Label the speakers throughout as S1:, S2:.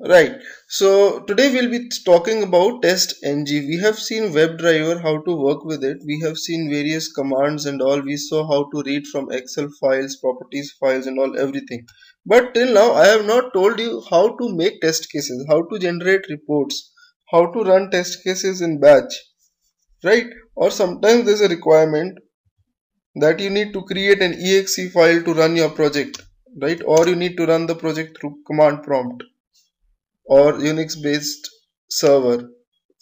S1: Right. So today we'll be talking about TestNg. We have seen WebDriver, how to work with it. We have seen various commands and all. We saw how to read from Excel files, properties files and all, everything. But till now I have not told you how to make test cases, how to generate reports, how to run test cases in batch. Right? Or sometimes there's a requirement that you need to create an exe file to run your project. Right? Or you need to run the project through command prompt or Unix based server.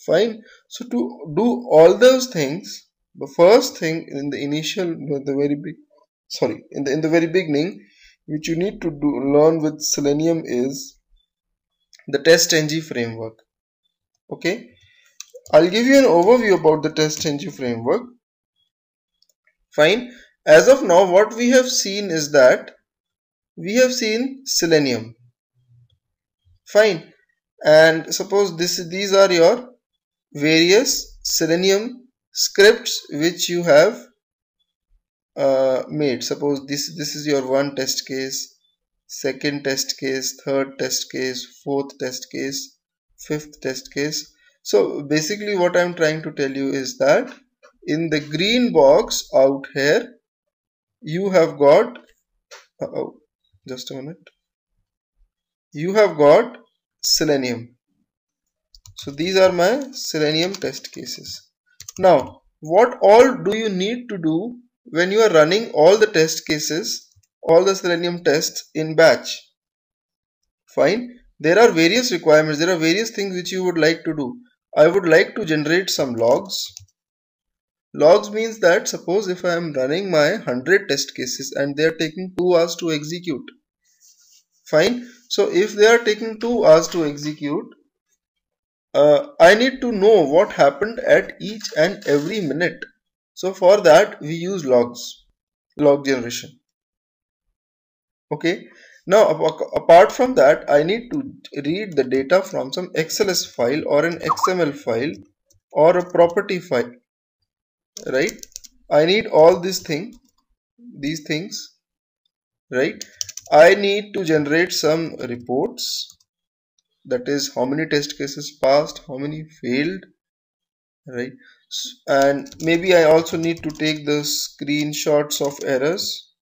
S1: Fine. So to do all those things, the first thing in the initial, the very big, sorry, in the very beginning, which you need to learn with Selenium is the TestNg framework. Okay, I'll give you an overview about the TestNg framework. Fine. As of now, what we have seen is that we have seen Selenium. Fine. And suppose these are your various Selenium scripts which you have made. Suppose this is your one test case, second test case, third test case, fourth test case, fifth test case. So basically what I'm trying to tell you is that in the green box out here you have got just a minute, you have got Selenium. So these are my Selenium test cases. Now, what all do you need to do when you are running all the test cases, all the Selenium tests in batch? Fine. There are various requirements. There are various things which you would like to do. I would like to generate some logs. Logs means that suppose if I am running my 100 test cases and they are taking 2 hours to execute. Fine. So if they are taking 2 hours to execute, I need to know what happened at each and every minute. So for that we use logs, log generation. Okay. Now apart from that, I need to read the data from some XLS file or an XML file or a property file. Right. I need all these things. Right. I need to generate some reports. That is how many test cases passed, how many failed, right? And maybe I also need to take the screenshots of errors.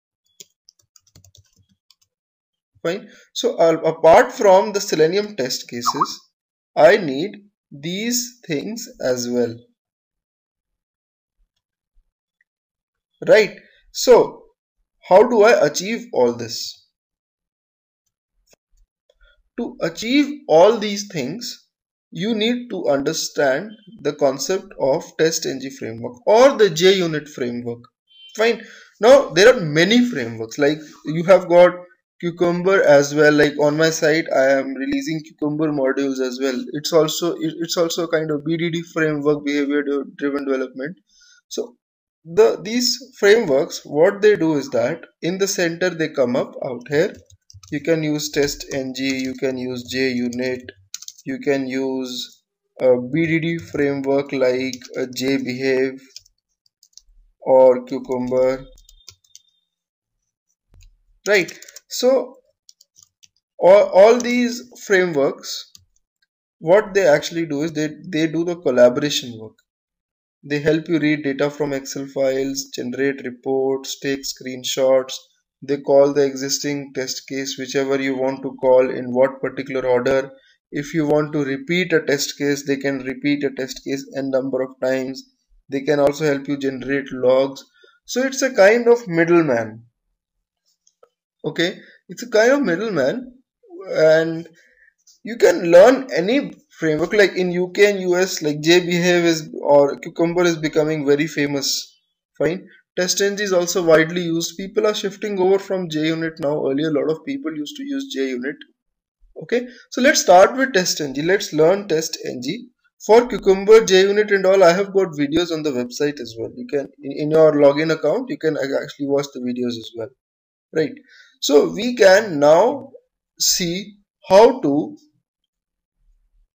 S1: Fine. So apart from the Selenium test cases, I need these things as well, right? So how do I achieve all this? To achieve all these things, you need to understand the concept of TestNg framework or the JUnit framework. Fine. Now there are many frameworks, like you have got Cucumber as well. Like on my site I am releasing Cucumber modules as well. It's also a kind of BDD framework, behavior driven development. So these frameworks, what they do is that in the center they come up out here. You can use TestNg, you can use JUnit, you can use a BDD framework like JBehave or Cucumber, right? So all these frameworks, what they actually do is they do the collaboration work. They help you read data from Excel files, generate reports, take screenshots. They call the existing test case, whichever you want to call, in what particular order. If you want to repeat a test case, they can repeat a test case n number of times. They can also help you generate logs. So it's a kind of middleman. Okay, it's a kind of middleman, and you can learn any framework. Like in UK and US, like JBehave is or Cucumber is becoming very famous. Fine. TestNg is also widely used. People are shifting over from JUnit now. Earlier, a lot of people used to use JUnit. Okay, so let's start with TestNg. Let's learn TestNg. For Cucumber, JUnit and all, I have got videos on the website as well. You can, in your login account, you can actually watch the videos as well. Right. So we can now see how to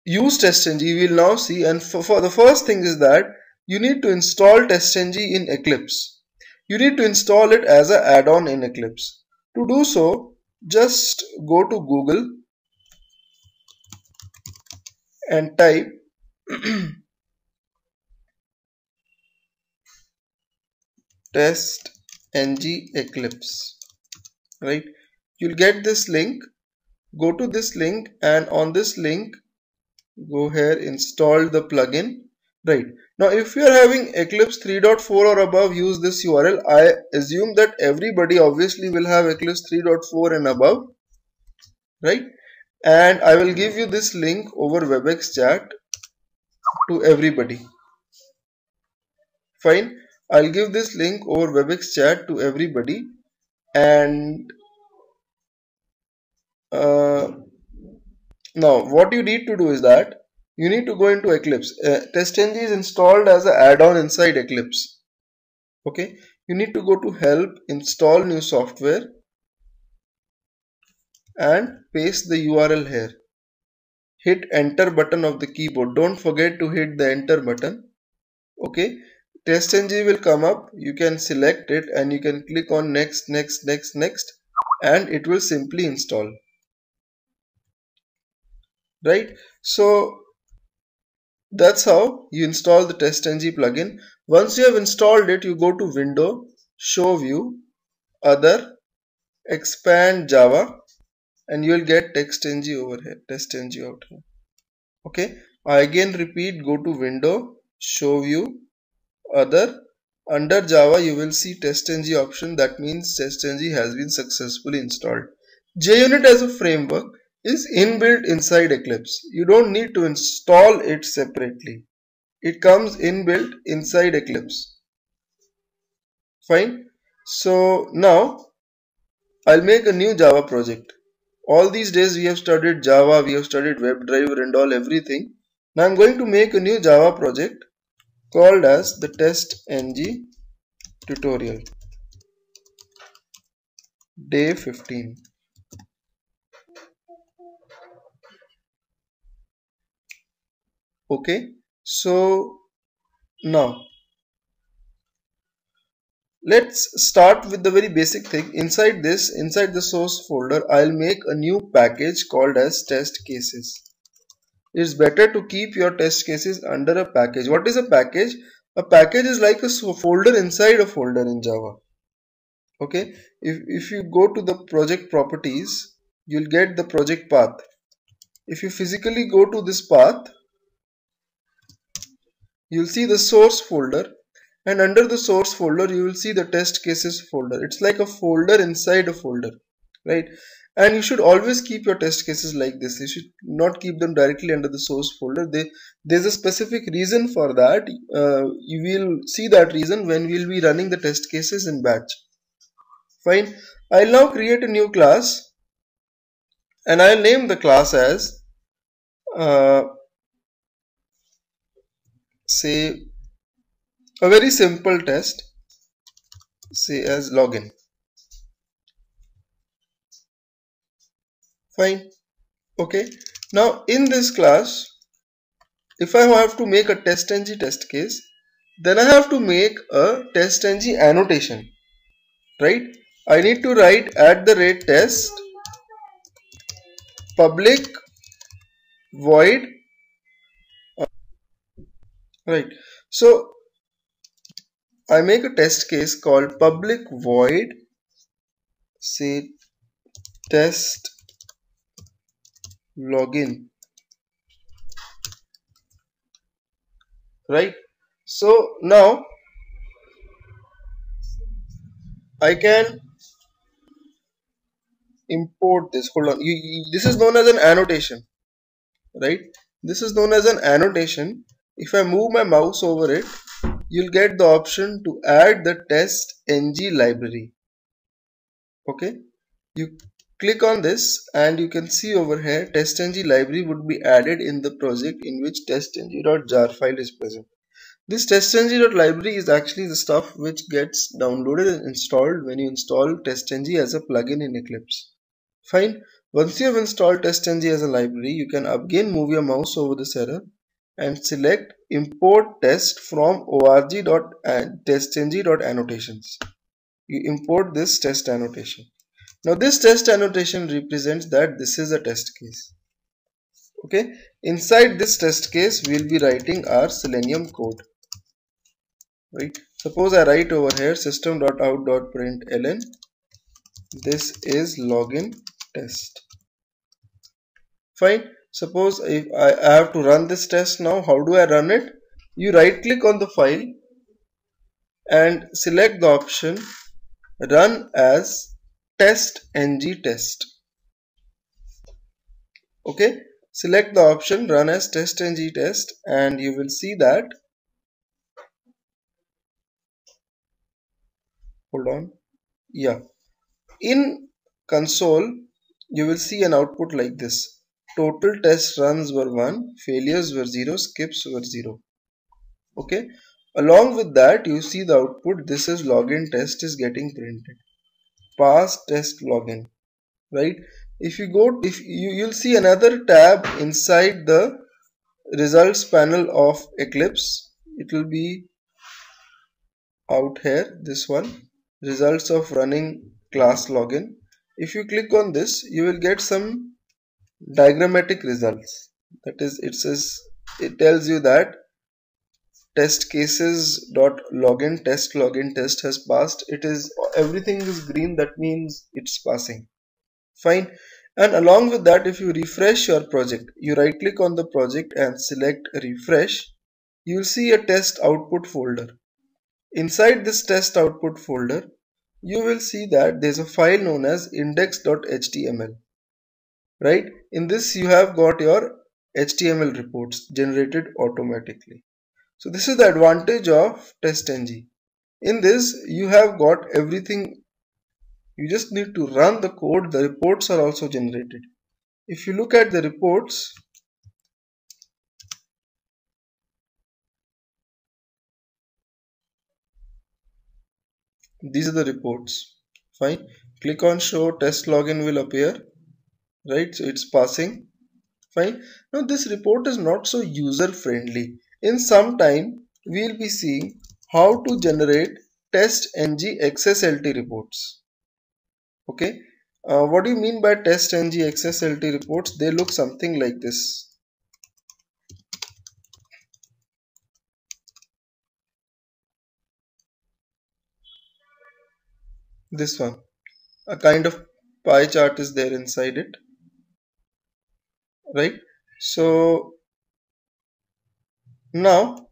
S1: use TestNg. We will now see, and for the first thing is that you need to install TestNg in Eclipse. You need to install it as an add-on in Eclipse. To do so, just go to Google and type TestNg Eclipse, right? You'll get this link. Go to this link, and on this link go here, install the plugin. Right, now if you are having Eclipse 3.4 or above, use this URL. I assume that everybody obviously will have Eclipse 3.4 and above, right? And I will give you this link over WebEx chat to everybody. Fine, I'll give this link over WebEx chat to everybody. And now what you need to do is that you need to go into Eclipse. TestNg is installed as an add-on inside Eclipse. Okay, you need to go to help, install new software, and paste the URL here. Hit enter button of the keyboard. Don't forget to hit the enter button. Okay, TestNg will come up. You can select it and you can click on next, next, next, next, and it will simply install. Right, so that's how you install the TestNg plugin. Once you have installed it, you go to Window, Show View, Other, Expand Java, and you will get TestNg over here, TestNg out here. Okay, I again repeat, go to Window, Show View, Other. Under Java, you will see TestNg option. That means TestNg has been successfully installed. JUnit as a framework is inbuilt inside Eclipse. You don't need to install it separately. It comes inbuilt inside Eclipse. Fine. So now I'll make a new Java project. All these days we have studied Java, we have studied WebDriver and all everything. Now I'm going to make a new Java project called as the TestNg tutorial. Day 15. Okay, so now let's start with the very basic thing. Inside the source folder, I'll make a new package called as test cases. It's better to keep your test cases under a package. What is a package? A package is like a folder inside a folder in Java. Okay, if you go to the project properties, you'll get the project path. If you physically go to this path, you'll see the source folder, and under the source folder you will see the test cases folder. It's like a folder inside a folder, right? And you should always keep your test cases like this. You should not keep them directly under the source folder. There's a specific reason for that. You will see that reason when we'll be running the test cases in batch. Fine, I'll now create a new class and I'll name the class as say a very simple test, say as login. Fine. Okay, now in this class, if I have to make a TestNg test case, then I have to make a TestNg annotation, right? I need to write @test public void, right? So I make a test case called public void, say test login, right? So now I can import this. Hold on, this is known as an annotation, right? This is known as an annotation. If I move my mouse over it, you'll get the option to add the TestNg library. Okay, you click on this and you can see over here TestNg library would be added in the project in which testng.jar file is present. This testng.library is actually the stuff which gets downloaded and installed when you install TestNg as a plugin in Eclipse. Fine. Once you have installed TestNg as a library, you can again move your mouse over this error and select import test from org.testng.annotations. You import this test annotation. Now this test annotation represents that this is a test case. Okay, inside this test case we'll be writing our Selenium code, right? Suppose I write over here system.out.println, this is login test. Fine. Suppose if I have to run this test now, how do I run it? You right click on the file and select the option run as TestNg test. Okay, select the option run as TestNg test and you will see that, hold on, yeah, in console you will see an output like this. Total test runs were 1, failures were 0, skips were 0. Okay, along with that you see the output, this is login test is getting printed, pass test login, right? If you go, if you'll see another tab inside the results panel of Eclipse. It will be out here, this one, results of running class login. If you click on this, you will get some diagrammatic results. That is, it tells you that test cases dot login test has passed. It is, everything is green, that means it's passing. Fine. And along with that, if you refresh your project, you right click on the project and select refresh, you will see a test output folder. Inside this test output folder, you will see that there is a file known as index.html, right? In this you have got your HTML reports generated automatically. So this is the advantage of TestNg. In this you have got everything. You just need to run the code. The reports are also generated. If you look at the reports, these are the reports. Fine. Click on show, test login will appear, right? So it's passing. Fine. Now this report is not so user friendly. In some time we'll be seeing how to generate TestNg XSLT reports. Okay. What do you mean by TestNg XSLT reports? They look something like this. This one. A kind of pie chart is there inside it, right? So now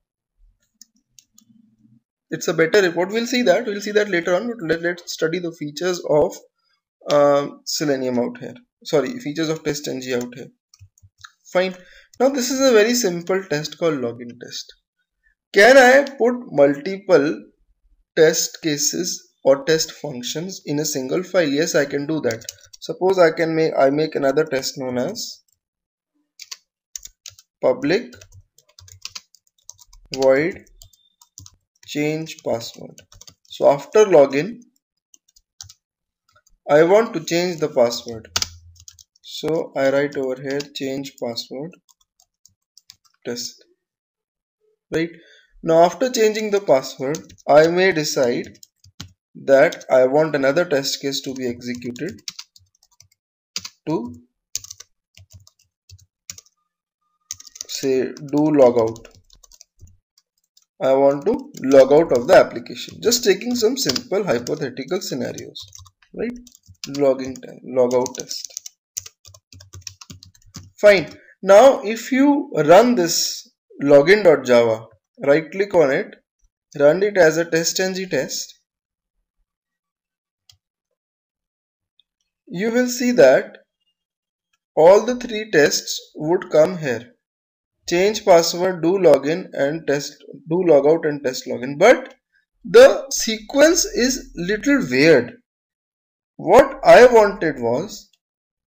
S1: it's a better report. We'll see that later on, but let's study the features of Selenium out here, sorry, features of TestNg out here. Fine. Now this is a very simple test called login test. Can I put multiple test cases or test functions in a single file? Yes, I can do that. Suppose I make another test known as public void change password. So after login, I want to change the password. So I write over here change password test. Right. Now after changing the password, I may decide that I want another test case to be executed to say do logout. I want to log out of the application. Just taking some simple hypothetical scenarios. Right. Logout test. Fine. Now if you run this login.java, right click on it, run it as a TestNg test, you will see that all the three tests would come here. Change password, do login and test, do logout and test login. But the sequence is little weird. What I wanted was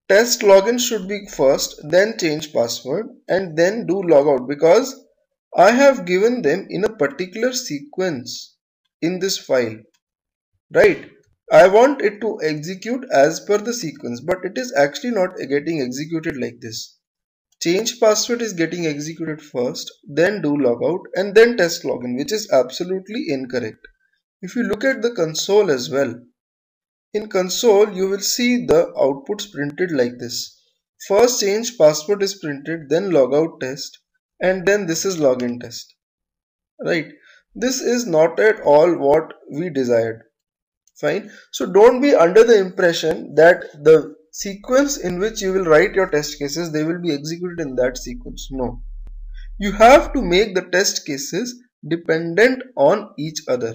S1: test login should be first, then change password and then do logout, because I have given them in a particular sequence in this file, right? I want it to execute as per the sequence, but it is actually not getting executed like this. Change password is getting executed first, then do logout and then test login, which is absolutely incorrect. If you look at the console as well, in console you will see the outputs printed like this. first change password is printed, then logout test, and then this is login test, right? This is not at all what we desired. Fine. So don't be under the impression that the sequence in which you will write your test cases, they will be executed in that sequence. No. You have to make the test cases dependent on each other.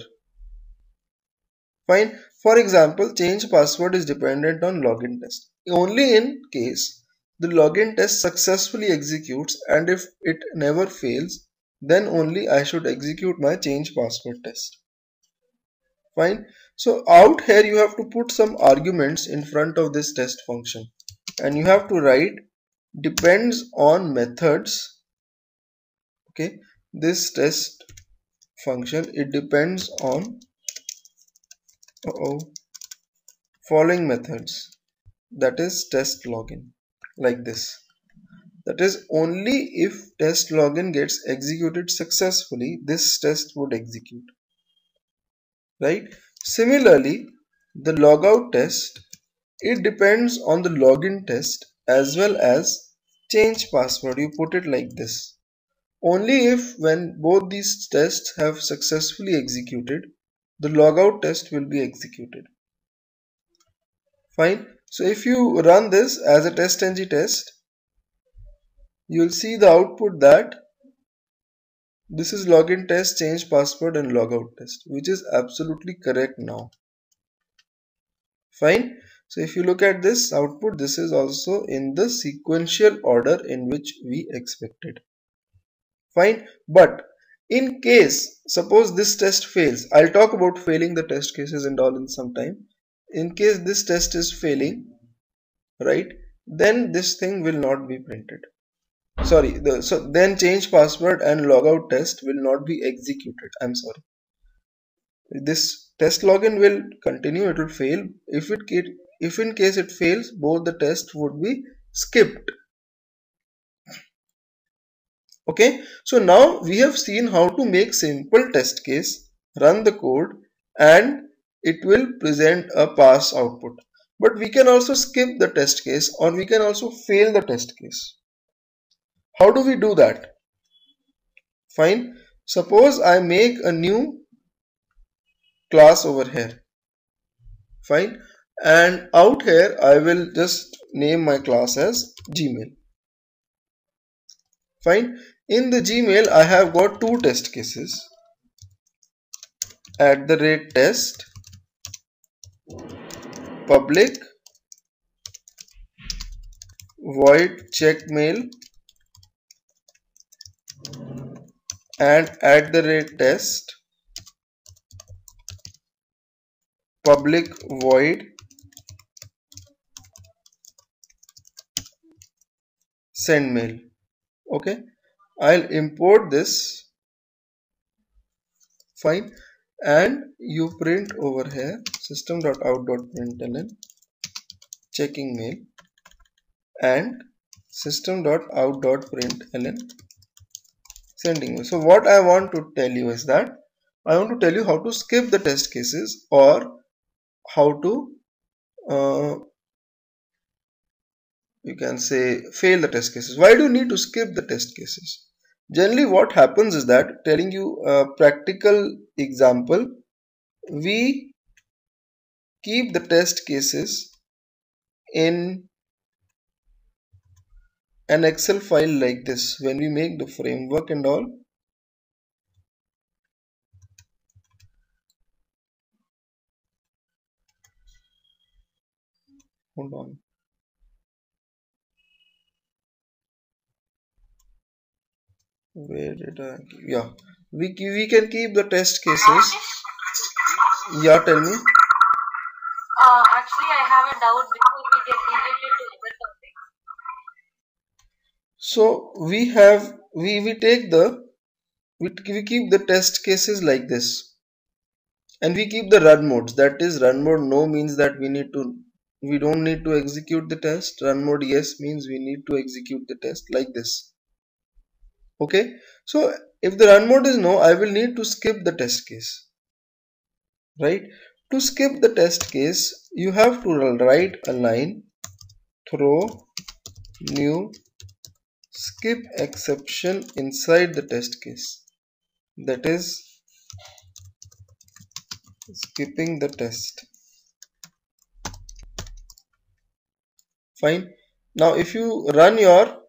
S1: Fine. For example, change password is dependent on login test. Only in case the login test successfully executes, and if it never fails, then only I should execute my change password test. Fine. So out here you have to put some arguments in front of this test function, and you have to write depends on methods. Okay, this test function, it depends on following methods, that is test login, like this. That is, only if test login gets executed successfully, this test would execute, right? Similarly, the logout test, it depends on the login test as well as change password. You put it like this. Only if when both these tests have successfully executed, the logout test will be executed. Fine. So if you run this as a TestNg test, you will see the output that this is login test, change password and logout test, which is absolutely correct now. Fine. So if you look at this output, this is also in the sequential order in which we expected. Fine. But in case, suppose this test fails, I'll talk about failing the test cases and all in some time. In case this test is failing, right, then this thing will not be printed. Sorry, so then change password and logout test will not be executed. I'm sorry. This test login will continue, it will fail. If in case it fails, both the tests would be skipped. Okay, so now we have seen how to make simple test case, run the code, and it will present a pass output. But we can also skip the test case, or we can also fail the test case. How do we do that? Fine. Suppose I make a new class over here. Fine. And out here I will just name my class as Gmail. Fine. In the Gmail I have got two test cases. @test public void check mail and @test public void send mail. Okay, I'll import this. Fine. And you print over here system.out.println checking mail and system.out.println sending mail. So what I want to tell you is that I want to tell you how to skip the test cases, or how to you can say fail the test cases. Why do you need to skip the test cases? Generally what happens is that, telling you a practical example, we keep the test cases in an Excel file like this when we make the framework and all. Hold on. Where did I? Yeah, we can keep the test cases. Yeah, tell me.
S2: Actually, I have a doubt before we get related to other topics.
S1: So we keep the test cases like this, and we keep the run modes. That is, run mode no means that we don't need to execute the test. Run mode yes means we need to execute the test, like this. Okay, so if the run mode is no, I will need to skip the test case, right? To skip the test case, you have to write a line, throw new skip exception inside the test case, that is skipping the test. Fine. Now if you run your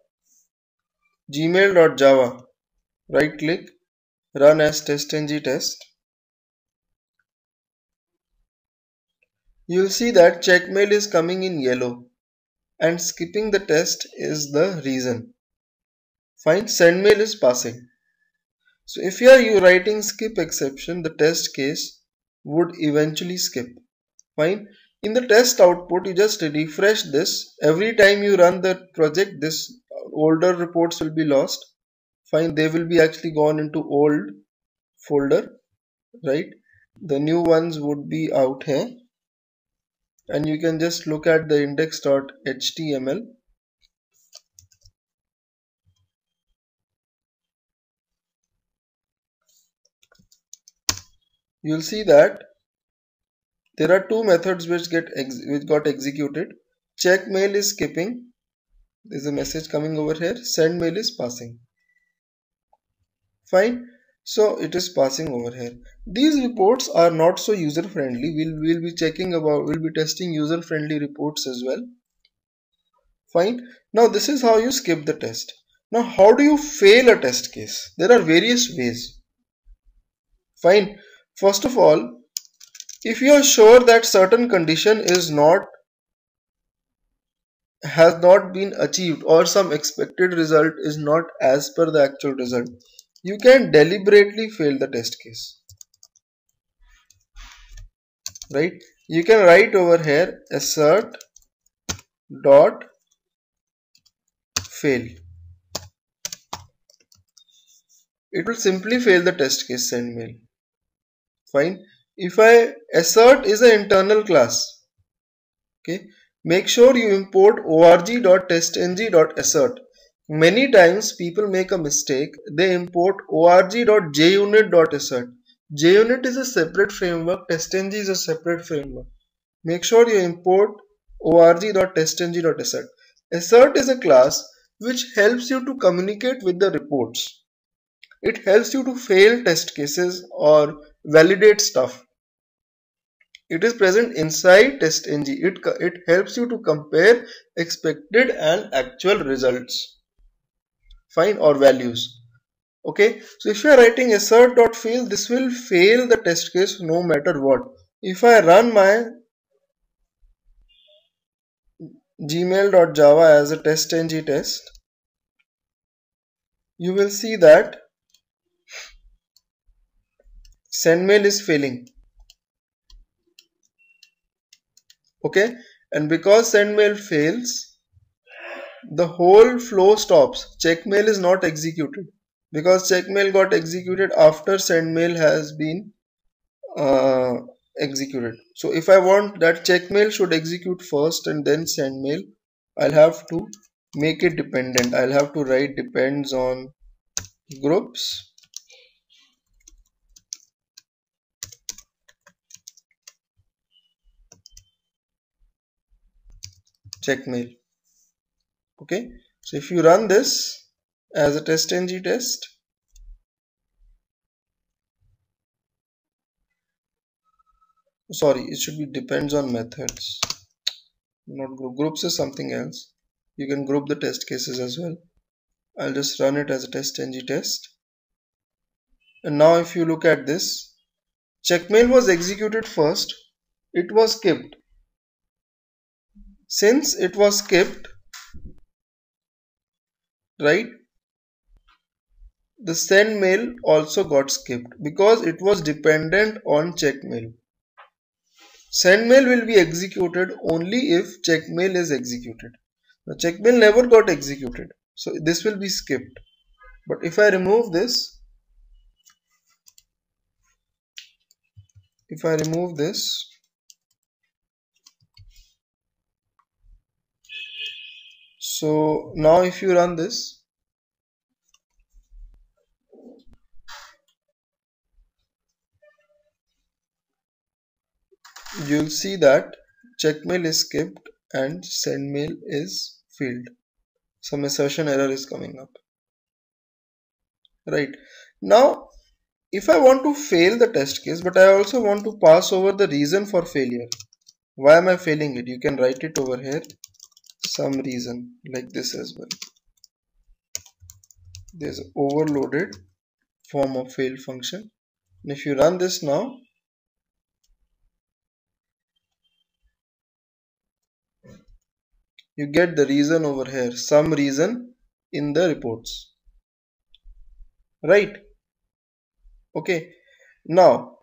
S1: gmail.java, right click, run as TestNg test, you'll see that checkmail is coming in yellow and skipping the test is the reason. Fine. Sendmail is passing. So if you writing skip exception, the test case would eventually skip. Fine. In the test output, you just refresh this. Every time you run the project, this older reports will be lost. Fine. They will be actually gone into old folder, right? The new ones would be out here, and you can just look at the index.html. You'll see that there are two methods which got executed. Check mail is skipping. There's a message coming over here. Send mail is passing. Fine. So it is passing over here. These reports are not so user friendly. We'll be we'll be testing user friendly reports as well. Fine. Now this is how you skip the test. Now how do you fail a test case? There are various ways. Fine. First of all, if you are sure that certain condition has not been achieved or some expected result is not as per the actual result, you can deliberately fail the test case, right? You can write over here assert dot fail. It will simply fail the test case send mail. Fine. If assert is an internal class, okay, make sure you import org.testng.assert. Many times people make a mistake. They import org.junit.assert. JUnit is a separate framework. TestNg is a separate framework. Make sure you import org.testng.assert. Assert is a class which helps you to communicate with the reports. It helps you to fail test cases or validate stuff. It is present inside TestNg. It helps you to compare expected and actual results. Fine, or values. Okay, so if you are writing assert.fail, this will fail the test case no matter what. If I run my gmail.java as a TestNg test, you will see that sendmail is failing. Okay, and because sendmail fails, the whole flow stops. Checkmail is not executed because checkmail got executed after sendmail has been executed. So if I want that checkmail should execute first and then sendmail, I'll have to make it dependent. I'll have to write depends on groups checkmail. Okay, so if you run this as a TestNg test, sorry, it should be depends on methods, not group. Groups is something else. You can group the test cases as well. I'll just run it as a TestNg test. And now if you look at this, checkmail was executed first. It was skipped. Since it was skipped, right, the send mail also got skipped because it was dependent on checkmail. Send mail will be executed only if checkmail is executed. The checkmail never got executed, so this will be skipped. But if I remove this, so now if you run this, you'll see that checkmail is skipped and sendmail is filled. some assertion error is coming up, right? Now if I want to fail the test case, but I also want to pass over the reason for failure, why am I failing it, you can write it over here, some reason, like this as well. There's an overloaded form of failed function, and if you run this now, you get the reason over here, some reason in the reports, right? Okay, now